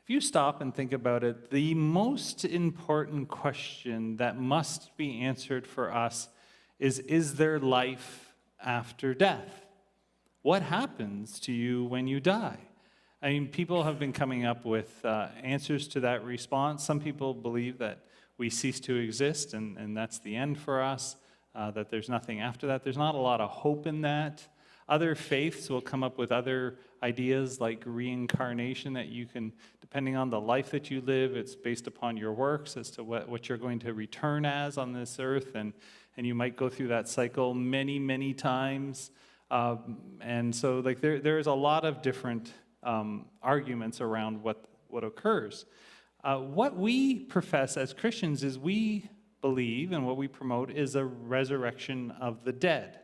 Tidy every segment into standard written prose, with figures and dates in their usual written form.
If you stop and think about it, the most important question that must be answered for us is there life after death? What happens to you when you die? I mean, people have been coming up with answers to that response. Some people believe that we cease to exist and that's the end for us, that there's nothing after that. There's not a lot of hope in that. Other faiths will come up with other ideas like reincarnation, that you can, depending on the life that you live, it's based upon your works as to what you're going to return as on this earth, and you might go through that cycle many, many times. And so like there's a lot of different arguments around what occurs. What we profess as Christians is we believe, and what we promote is a resurrection of the dead.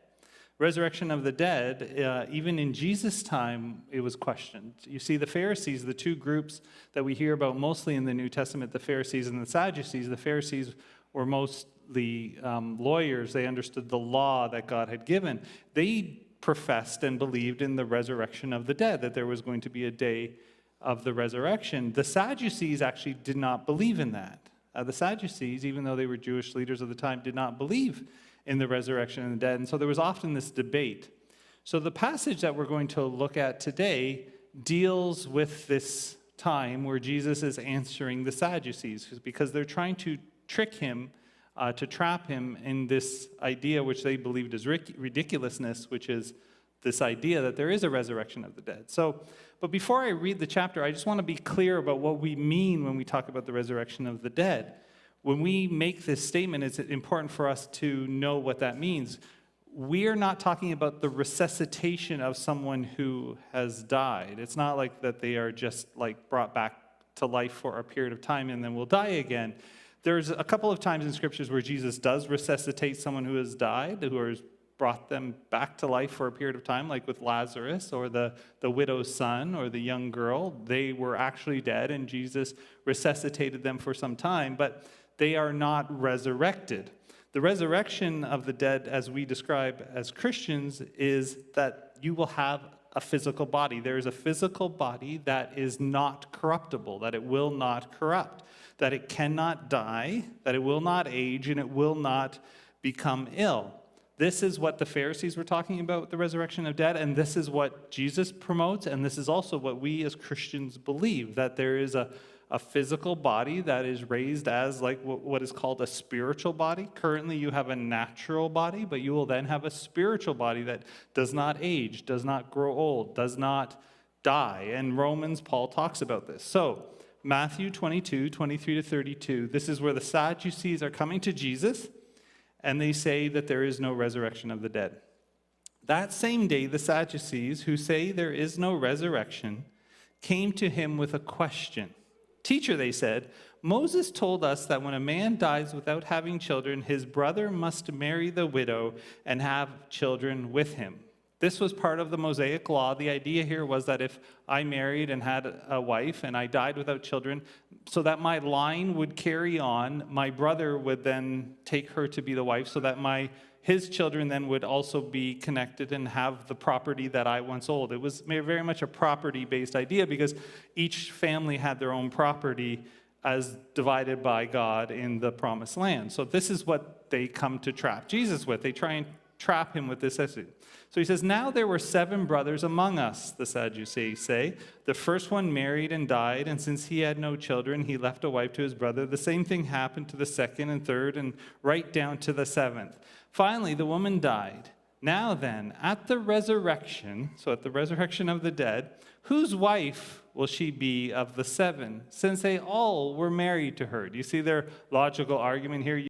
Resurrection of the dead, even in Jesus' time, it was questioned. You see, the Pharisees, the two groups that we hear about mostly in the New Testament, the Pharisees and the Sadducees. The Pharisees were mostly lawyers. They understood the law that God had given. They professed and believed in the resurrection of the dead, that there was going to be a day of the resurrection. The Sadducees actually did not believe in that. The Sadducees, even though they were Jewish leaders of the time, did not believe in the resurrection of the dead. And so there was often this debate. So the passage that we're going to look at today deals with this time where Jesus is answering the Sadducees, because they're trying to trick him, to trap him in this idea which they believed is ridiculousness, which is this idea that there is a resurrection of the dead. But before I read the chapter, I just want to be clear about what we mean when we talk about the resurrection of the dead. When we make this statement, it's important for us to know what that means. We are not talking about the resuscitation of someone who has died. It's not like that they are just like brought back to life for a period of time and then will die again. There's a couple of times in scriptures where Jesus does resuscitate someone who has died, who has brought them back to life for a period of time, like with Lazarus or the widow's son or the young girl. They were actually dead and Jesus resuscitated them for some time, but they are not resurrected. The resurrection of the dead, as we describe as Christians, is that you will have a physical body. There is a physical body that is not corruptible, that it will not corrupt, that it cannot die, that it will not age, and it will not become ill. This is what the Pharisees were talking about, the resurrection of dead, and this is what Jesus promotes, and this is also what we as Christians believe, that there is a physical body that is raised as like what is called a spiritual body. Currently, you have a natural body, but you will then have a spiritual body that does not age, does not grow old, does not die. And Romans, Paul talks about this. So, Matthew 22, 23 to 32, this is where the Sadducees are coming to Jesus, and they say that there is no resurrection of the dead. That same day, the Sadducees, who say there is no resurrection, came to him with a question. "Teacher," they said, "Moses told us that when a man dies without having children, his brother must marry the widow and have children with him." This was part of the Mosaic law. The idea here was that if I married and had a wife and I died without children, so that my line would carry on, my brother would then take her to be the wife, so that his children then would also be connected and have the property that I once owned. It was very much a property-based idea because each family had their own property as divided by God in the promised land. So this is what they come to trap Jesus with. They try and trap him with this issue. So he says, "Now there were 7 brothers among us," the Sadducees say. "The first one married and died, and since he had no children, he left a wife to his brother. The same thing happened to the second and third, and right down to the 7th. Finally, the woman died. Now then, at the resurrection," so at the resurrection of the dead, "whose wife will she be of the 7, since they all were married to her?" Do you see their logical argument here?